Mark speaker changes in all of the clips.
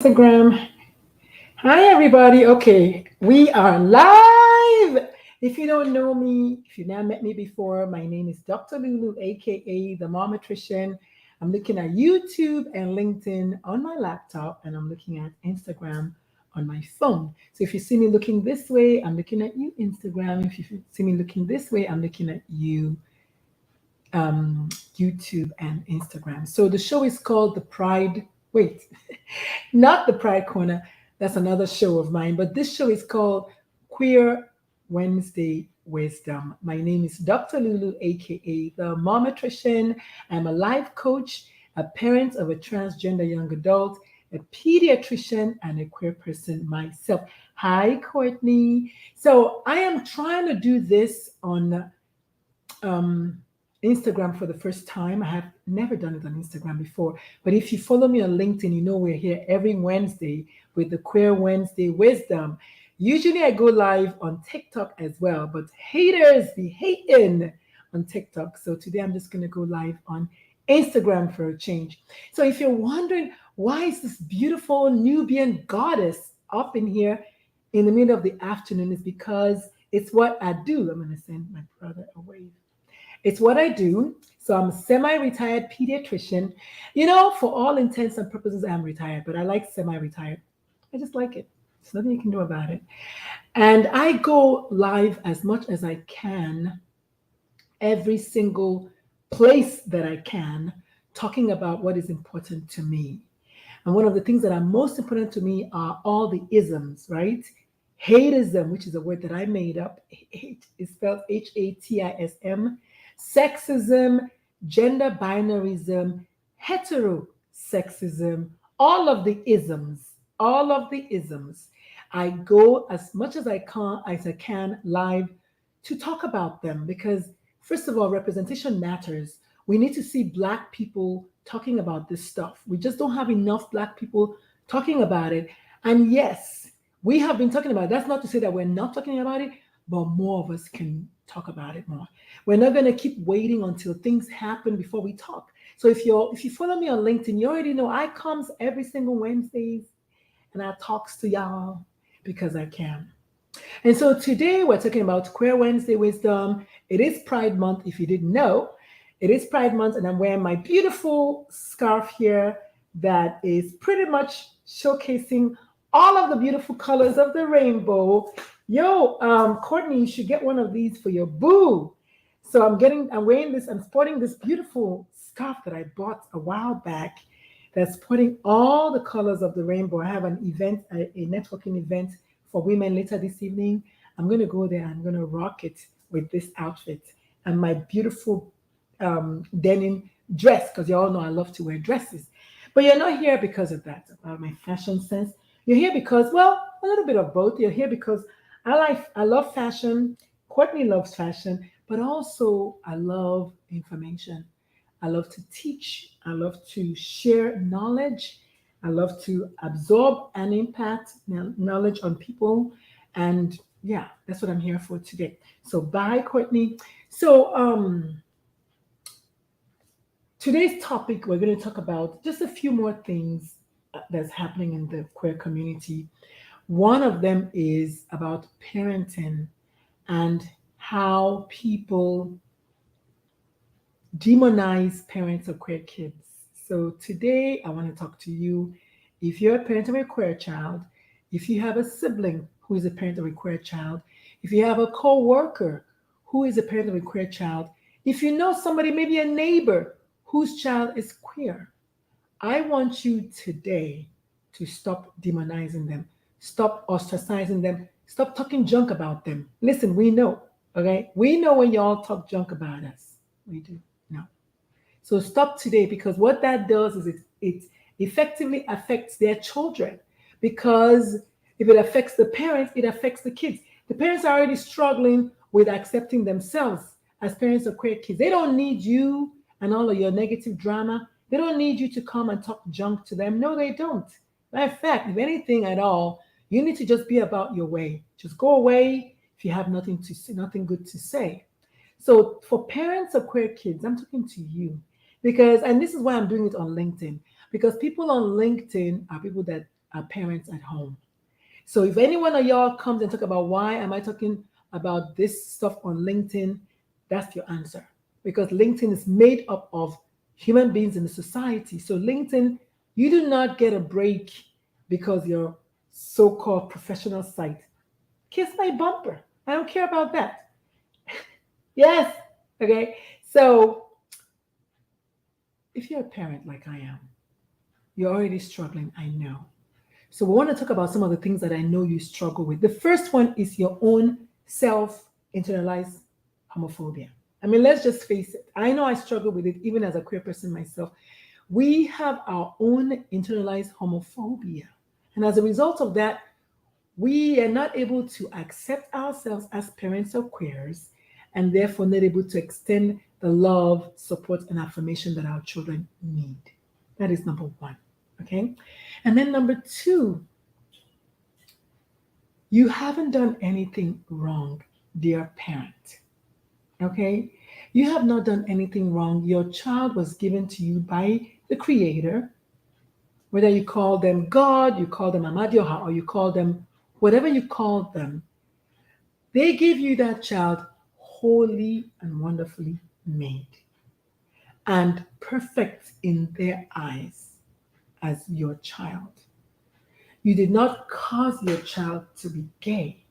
Speaker 1: Instagram. Hi, everybody. Okay, we are live. If you don't know me, if you've never met me before, my name is Dr. Lulu, aka the Momatrician. I'm looking at YouTube and LinkedIn on my laptop, and I'm looking at Instagram on my phone. So if you see me looking this way, I'm looking at you, Instagram. If you see me looking this way, I'm looking at you, um, YouTube and Instagram. So the show is called The Pride. Wait, not the Pride Corner. That's another show of mine. But this show is called Queer Wednesday Wisdom. My name is Dr. Lulu, aka the Momatrician. I'm a life coach, a parent of a transgender young adult, a pediatrician, and a queer person myself. Hi, Courtney. So I am trying to do this on um, Instagram for the first time. I have never done it on Instagram before. But if you follow me on LinkedIn, you know we're here every Wednesday with the Queer Wednesday Wisdom. Usually I go live on TikTok as well, but haters be hating on TikTok. So today I'm just going to go live on Instagram for a change. So if you're wondering why is this beautiful Nubian goddess up in here in the middle of the afternoon, is because it's what I do. I'm going to send my brother away. It's what I do. So I'm a semi-retired pediatrician. You know, for all intents and purposes, I'm retired, but I like semi-retired. I just like it. There's nothing you can do about it. And I go live as much as I can, every single place that I can, talking about what is important to me. And one of the things that are most important to me are all the isms, right? Hateism, which is a word that I made up. Hate is spelled HATISM. Sexism, gender binaryism, heterosexism, all of the isms. I go as much as I can live to talk about them because first of all, representation matters. We need to see Black people talking about this stuff. We just don't have enough Black people talking about it. And yes, we have been talking about it. That's not to say that we're not talking about it, but more of us can talk about it more. We're not going to keep waiting until things happen before we talk. So if you follow me on LinkedIn, you already know I comes every single Wednesdays and I talks to y'all because I can. And so today we're talking about Queer Wednesday Wisdom. It is Pride Month, if you didn't know. It is Pride Month, and I'm wearing my beautiful scarf here that is pretty much showcasing all of the beautiful colors of the rainbow. Yo, Courtney, you should get one of these for your boo. So I'm wearing this, I'm sporting this beautiful scarf that I bought a while back that's putting all the colors of the rainbow. I have an event, a networking event for women later this evening. I'm going to go there. I'm going to rock it with this outfit and my beautiful denim dress, because you all know I love to wear dresses. But you're not here because of that, about my fashion sense. You're here because, well, a little bit of both. You're here because I love fashion. Courtney loves fashion, but also I love information. I love to teach. I love to share knowledge. I love to absorb and impact knowledge on people. And yeah, that's what I'm here for today. So bye, Courtney. So today's topic, we're going to talk about just a few more things that's happening in the queer community. One of them is about parenting and how people demonize parents of queer kids. So today I want to talk to you. If you're a parent of a queer child, if you have a sibling who is a parent of a queer child, if you have a co-worker who is a parent of a queer child, if you know somebody, maybe a neighbor whose child is queer, I want you today to stop demonizing them, stop ostracizing them, stop talking junk about them. Listen, we know, okay? We know when y'all talk junk about us. We do. No. So stop today, because what that does is it effectively affects their children. Because if it affects the parents, it affects the kids. The parents are already struggling with accepting themselves as parents of queer kids. They don't need you and all of your negative drama. They don't need you to come and talk junk to them. No, they don't. Matter of fact, if anything at all, you need to just be about your way. Just go away if you have nothing to say, nothing good to say. So for parents of queer kids, I'm talking to you because, and this is why I'm doing it on LinkedIn, because people on LinkedIn are people that parents at home. So if any one of y'all comes and talk about why am I talking about this stuff on LinkedIn, that's your answer. Because LinkedIn is made up of human beings in the society. So LinkedIn, you do not get a break because your so-called professional site. Kiss my bumper. I don't care about that. Yes. Okay. So if you're a parent like I am, you're already struggling, I know. So we want to talk about some of the things that I know you struggle with. The first one is your own self-internalized homophobia. I mean, let's just face it. I know I struggle with it even as a queer person myself. We have our own internalized homophobia. And as a result of that, we are not able to accept ourselves as parents or queers, and therefore not able to extend the love, support, and affirmation that our children need. That is number one. Okay. And then number two, you haven't done anything wrong, dear parent. Okay. You have not done anything wrong. Your child was given to you by the Creator, whether you call them God, you call them Amadioha, or you call them whatever you call them. They give you that child wholly and wonderfully made and perfect in their eyes as your child. You did not cause your child to be gay.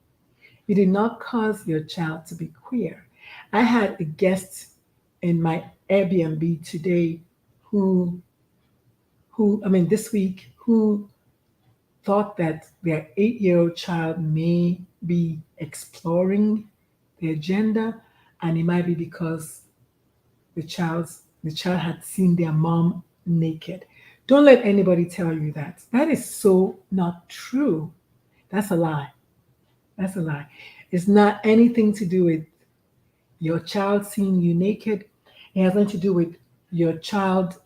Speaker 1: You did not cause your child to be queer. I had a guest in my Airbnb today who this week, who thought that their 8-year-old child may be exploring their gender, and it might be because the child had seen their mom naked. Don't let anybody tell you that. That is so not true. That's a lie. That's a lie. It's not anything to do with your child seeing you naked. It has nothing to do with your child,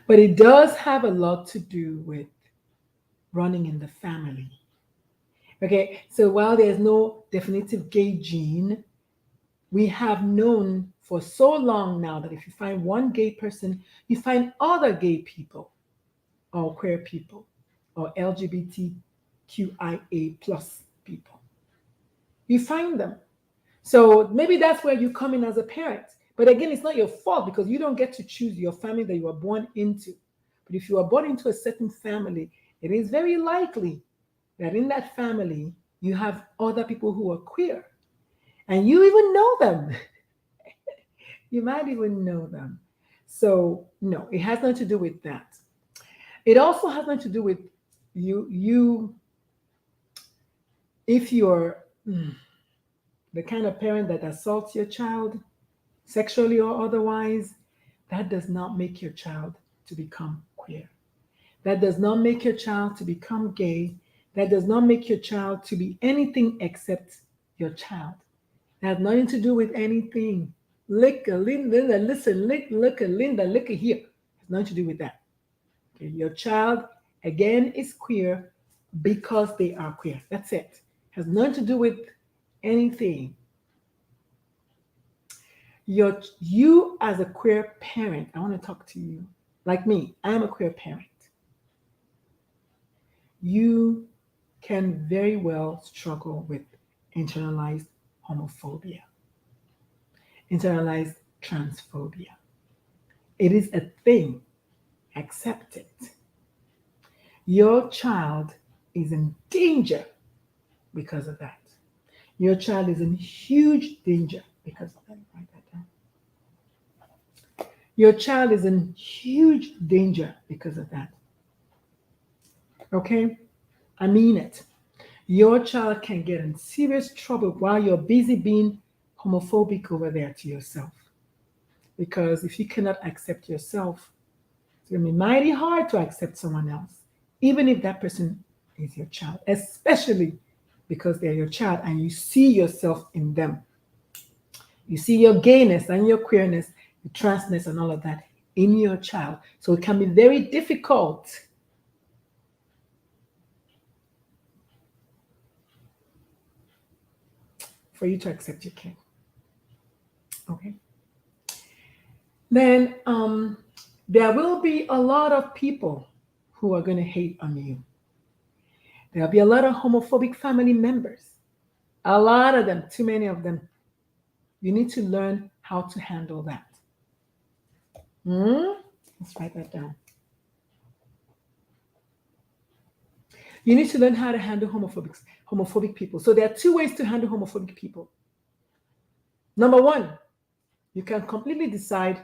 Speaker 1: but it does have a lot to do with running in the family. Okay, so while there's no definitive gay gene, we have known for so long now that if you find one gay person, you find other gay people or queer people or LGBTQIA plus people. You find them. So maybe that's where you come in as a parent. But again, it's not your fault because you don't get to choose your family that you were born into. But if you are born into a certain family, it is very likely that in that family, you have other people who are queer. And you even know them. You might even know them. So, no, it has nothing to do with that. It also has nothing to do with you if you're the kind of parent that assaults your child sexually or otherwise, that does not make your child to become queer. That does not make your child to become gay. That does not make your child to be anything except your child. That has nothing to do with anything. Lick a Linda, listen, look a Linda, look a here. It has nothing to do with that. Okay, your child, again, is queer because they are queer. That's it. Has nothing to do with anything. You as a queer parent, I want to talk to you. Like me, I'm a queer parent. You can very well struggle with internalized homophobia, internalized transphobia. It is a thing. Accept it. Your child is in danger because of that. Your child is in huge danger because of that. Write that down. Your child is in huge danger because of that. Okay? I mean it. Your child can get in serious trouble while you're busy being homophobic over there to yourself. Because if you cannot accept yourself, it's going to be mighty hard to accept someone else, even if that person is your child, especially because they're your child and you see yourself in them. You see your gayness and your queerness, your transness and all of that in your child. So it can be very difficult for you to accept your kid. Okay. Then there will be a lot of people who are going to hate on you. There'll be a lot of homophobic family members. A lot of them, too many of them. You need to learn how to handle that. Hmm? Let's write that down. You need to learn how to handle homophobic people. So there are two ways to handle homophobic people. Number one, you can completely decide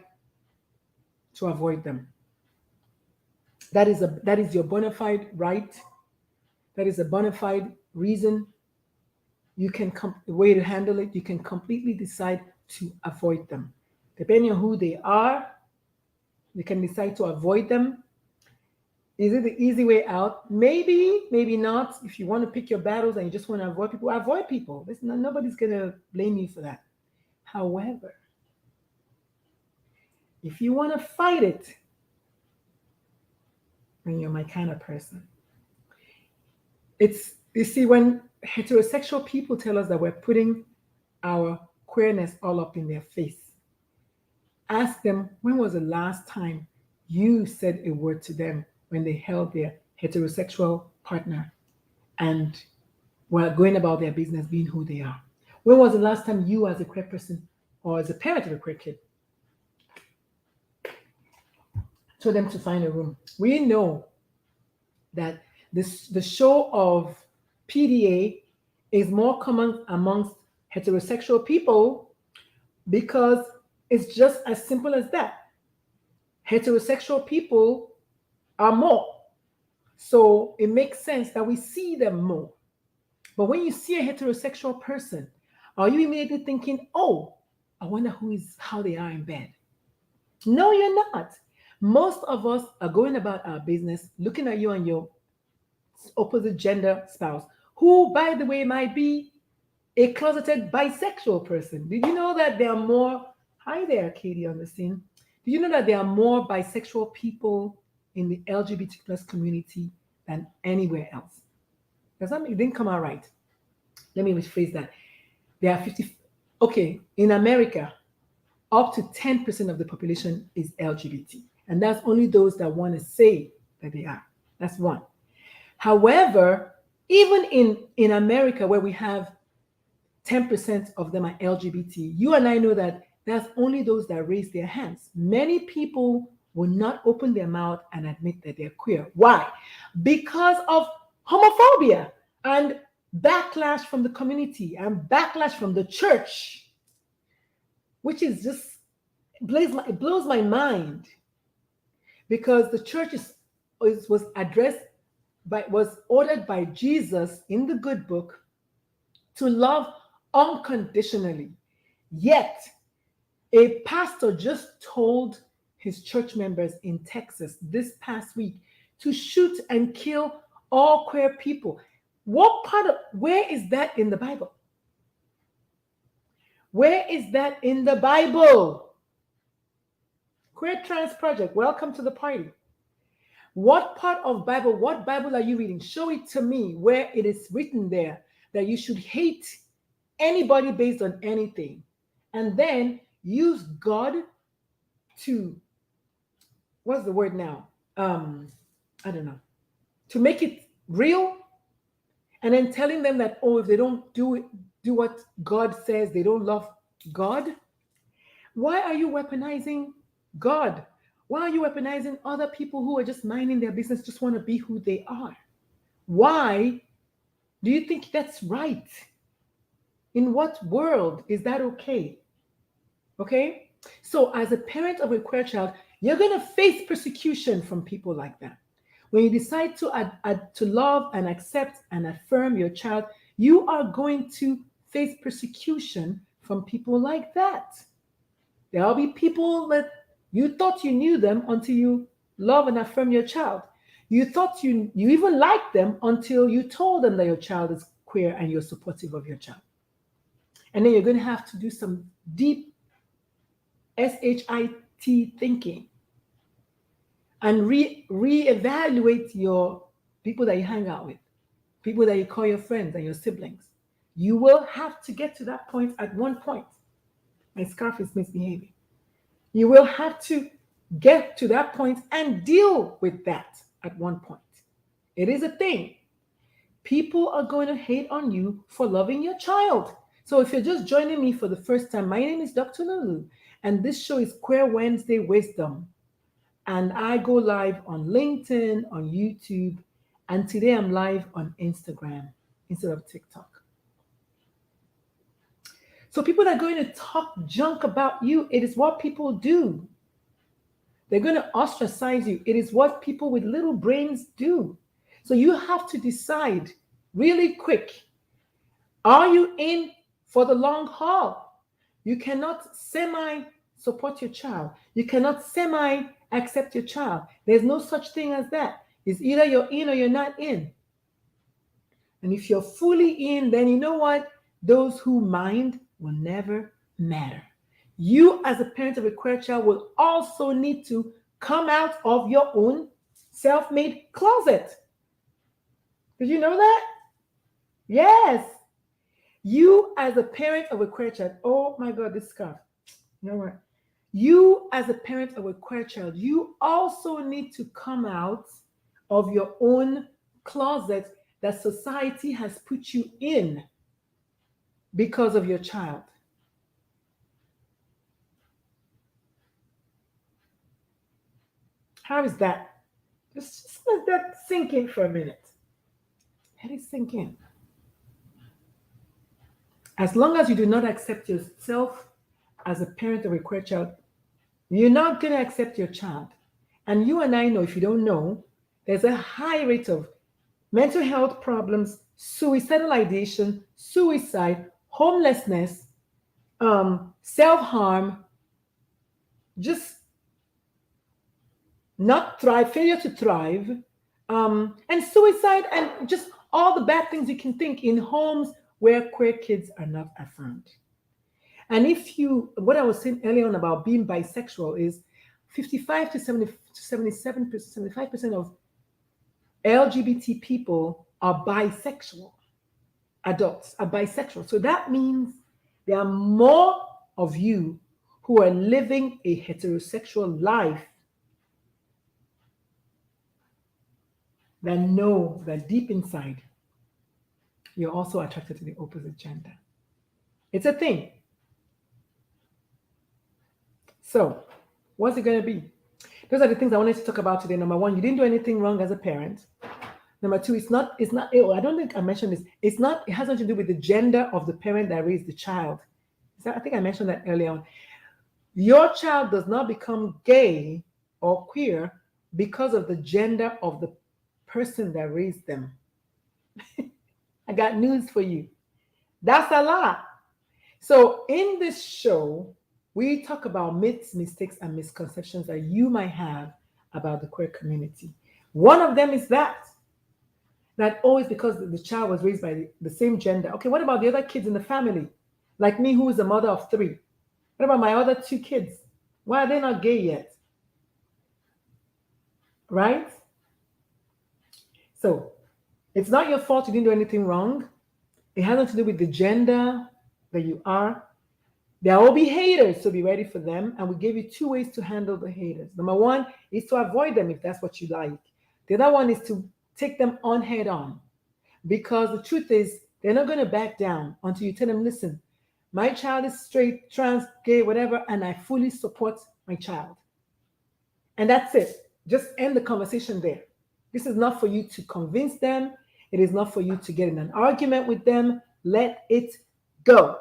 Speaker 1: to avoid them. That is your bona fide right. That is a bona fide reason. You can the way to handle it. You can completely decide to avoid them, depending on who they are. You can decide to avoid them. Is it the easy way out? Maybe, maybe not. If you want to pick your battles and you just want to avoid people. Nobody's gonna blame you for that. However, if you want to fight it, then you're my kind of person. You see, when heterosexual people tell us that we're putting our queerness all up in their face, ask them, when was the last time you said a word to them when they held their heterosexual partner and were going about their business being who they are? When was the last time you, as a queer person or as a parent of a queer kid, told them to find a room? We know that the show of PDA is more common amongst heterosexual people because it's just as simple as that. Heterosexual people are more. So it makes sense that we see them more. But when you see a heterosexual person, are you immediately thinking, oh, I wonder how they are in bed? No, you're not. Most of us are going about our business, looking at you and your opposite gender spouse, who, by the way, might be a closeted bisexual person. Did you know that there are more? Hi there, Katie on the scene. Did you know that there are more bisexual people in the LGBT plus community than anywhere else? Does that mean it didn't come out right? Let me rephrase that. There are 50. Okay, in America, up to 10% of the population is LGBT. And that's only those that want to say that they are. That's one. However, even in America, where we have 10% of them are LGBT, you and I know that that's only those that raise their hands. Many people will not open their mouth and admit that they're queer. Why? Because of homophobia and backlash from the community and backlash from the church, which is just it blows my mind, because the church was ordered by Jesus in the good book to love unconditionally. Yet, a pastor just told his church members in Texas this past week to shoot and kill all queer people. Where is that in the Bible? Where is that in the Bible? Queer Trans Project, welcome to the party. What Bible are you reading? Show it to me where it is written there that you should hate anybody based on anything, and then use God to, what's the word now? I don't know, to make it real, and then telling them that, oh, if they don't do what God says, they don't love God. Why are you weaponizing God? Why are you weaponizing other people who are just minding their business, just want to be who they are? Why do you think that's right? In what world is that okay? Okay? So as a parent of a queer child, you're going to face persecution from people like that. When you decide to love and accept and affirm your child, you are going to face persecution from people like that. There'll be people that you thought you knew them until you love and affirm your child. You thought you even liked them until you told them that your child is queer and you're supportive of your child. And then you're going to have to do some deep SHIT thinking and reevaluate your people that you hang out with, people that you call your friends and your siblings. You will have to get to that point at one point. My scarf is misbehaving. You will have to get to that point and deal with that. at one point. It is a thing. People are going to hate on you for loving your child. So if you're just joining me for the first time, my name is Dr. Lulu, and this show is Qweer Wednesday Wisdom. And I go live on LinkedIn, on YouTube, and today I'm live on Instagram instead of TikTok. So people are going to talk junk about you. It is what people do. They're going to ostracize you. It is what people with little brains do. So you have to decide really quick. Are you in for the long haul? You cannot semi-support your child. You cannot semi-accept your child. There's no such thing as that. It's either you're in or you're not in. And if you're fully in, then you know what? Those who mind will never matter. You, as a parent of a queer child, will also need to come out of your own self-made closet. Did you know that? Yes. You, as a parent of a queer child, oh my God, this scarf. You know what? You, as a parent of a queer child, you also need to come out of your own closet that society has put you in because of your child. How is that? Just let that sink in for a minute. Let it sink in. As long as you do not accept yourself as a parent of a queer child, you're not going to accept your child. And you and I know, if you don't know, there's a high rate of mental health problems, suicidal ideation, suicide, homelessness, self-harm, just not thrive, failure to thrive, and suicide, and just all the bad things you can think in homes where queer kids are not affirmed. And what I was saying earlier on about being bisexual is 55 to 77%, 75% of LGBT people are bisexual. Adults are bisexual. So that means there are more of you who are living a heterosexual life that know that deep inside, you're also attracted to the opposite gender. It's a thing. So, what's it going to be? Those are the things I wanted to talk about today. Number one, you didn't do anything wrong as a parent. Number two, I don't think I mentioned this. It has nothing to do with the gender of the parent that raised the child. I think I mentioned that earlier on. Your child does not become gay or queer because of the gender of the person that raised them. I got news for you. That's a lie. So in this show, we talk about myths, mistakes, and misconceptions that you might have about the queer community. One of them is that always because the child was raised by the same gender. Okay, what about the other kids in the family? Like me, who is a mother of 3. What about my other 2 kids? Why are they not gay yet? Right? So it's not your fault you didn't do anything wrong. It has nothing to do with the gender that you are. There will be haters, so be ready for them. And we gave you 2 ways to handle the haters. Number 1 is to avoid them if that's what you like. The other one is to take them on head on. Because the truth is, they're not going to back down until you tell them, listen, my child is straight, trans, gay, whatever, and I fully support my child. And that's it. Just end the conversation there. This is not for you to convince them. It is not for you to get in an argument with them. Let it go.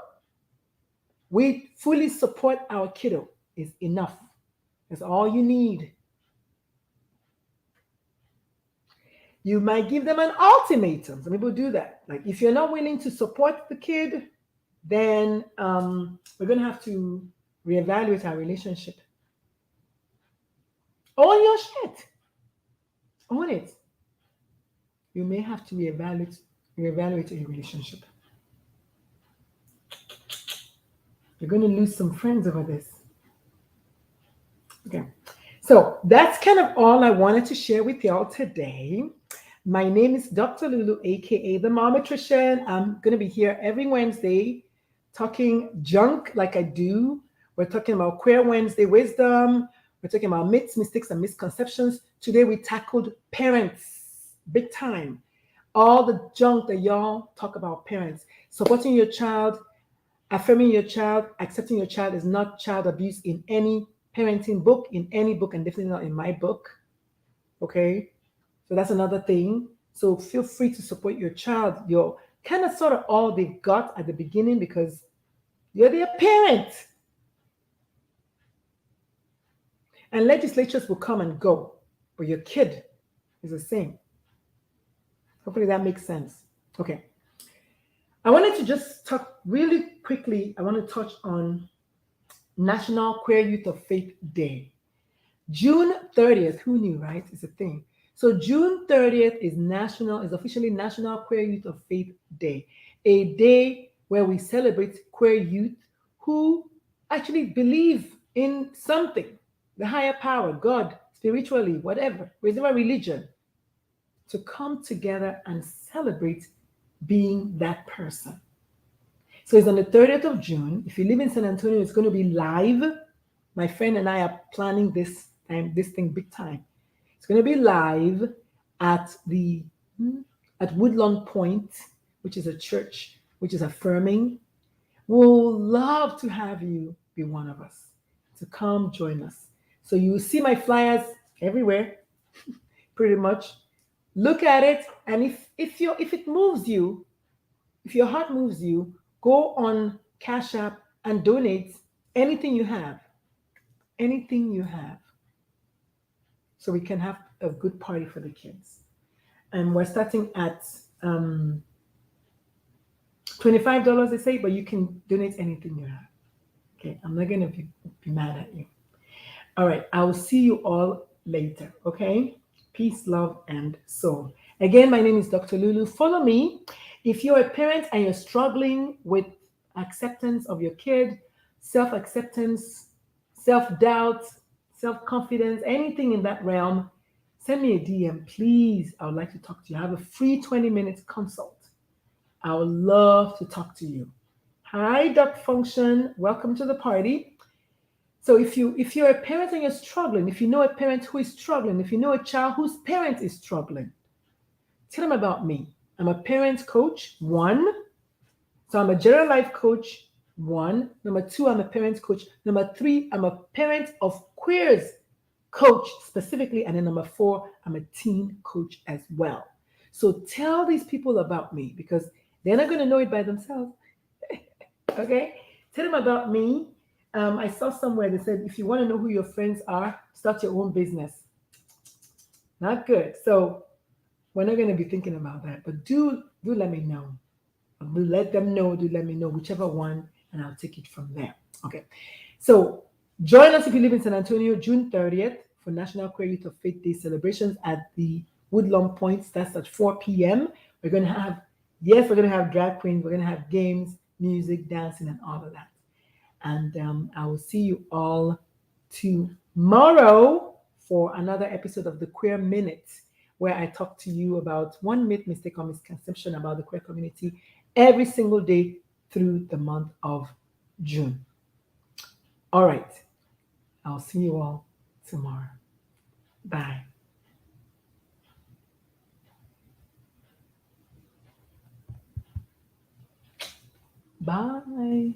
Speaker 1: We fully support our kiddo is enough. That's all you need. You might give them an ultimatum. Some people do that. Like, if you're not willing to support the kid, then we're going to have to reevaluate our relationship. Own your shit. Own it. You may have to reevaluate your relationship. You're going to lose some friends over this. Okay. So that's kind of all I wanted to share with y'all today. My name is Dr. Lulu, aka the Momatrician. I'm going to be here every Wednesday talking junk like I do. We're talking about Qweer Wednesday Wisdom. We're talking about myths, mistakes, and misconceptions. Today we tackled parents, big time. All the junk that y'all talk about parents. Supporting your child, affirming your child, accepting your child is not child abuse in any parenting book, in any book, and definitely not in my book. Okay? So that's another thing. So feel free to support your child. You're kind of sort of all they've got at the beginning because you're their parent. And legislatures will come and go, but your kid is the same. Hopefully that makes sense. Okay. I wanted to just talk really quickly. I want to touch on National Queer Youth of Faith Day. June 30th, who knew, right? It's a thing. So June 30th is officially National Queer Youth of Faith Day, a day where we celebrate queer youth who actually believe in something, the higher power, God, spiritually, whatever, whatever religion, to come together and celebrate being that person. So it's on the 30th of June. If you live in San Antonio, it's going to be live. My friend and I are planning this thing big time. It's going to be live at the at Woodlawn Point, which is a church which is affirming. We'll love to have you be one of us to come join us. So you see my flyers everywhere, pretty much. Look at it, and if it moves you, if your heart moves you, go on Cash App and donate anything you have. Anything you have. So we can have a good party for the kids. And we're starting at $25, they say, but you can donate anything you have. Okay, I'm not going to be mad at you. All right, I will see you all later. Okay, peace, love, and soul. Again, my name is Dr. Lulu. Follow me. If you're a parent and you're struggling with acceptance of your kid, self acceptance, self doubt, self confidence, anything in that realm, send me a DM, please. I would like to talk to you. I have a free 20 minutes consult. I would love to talk to you. Hi, Duck Function. Welcome to the party. So if you're a parent and you're struggling, if you know a parent who is struggling, if you know a child whose parent is struggling, tell them about me. I'm a parent coach, one. So I'm a general life coach, one. Number two, I'm a parent coach. Number three, I'm a parent of queers coach specifically. And then number four, I'm a teen coach as well. So tell these people about me because they're not going to know it by themselves. Okay? Tell them about me. I saw somewhere they said, if you want to know who your friends are, start your own business. Not good. So we're not going to be thinking about that. But do let me know. Do let them know. Do let me know, whichever one, and I'll take it from there. Okay. So join us if you live in San Antonio, June 30th for National Queer Youth of Faith Day celebrations at the Woodlawn Point. That's at 4 p.m. We're going to have drag queens. We're going to have games, music, dancing, and all of that. And I will see you all tomorrow for another episode of the Queer Minute, where I talk to you about one myth, mistake, or misconception about the queer community every single day through the month of June. All right. I'll see you all tomorrow. Bye. Bye.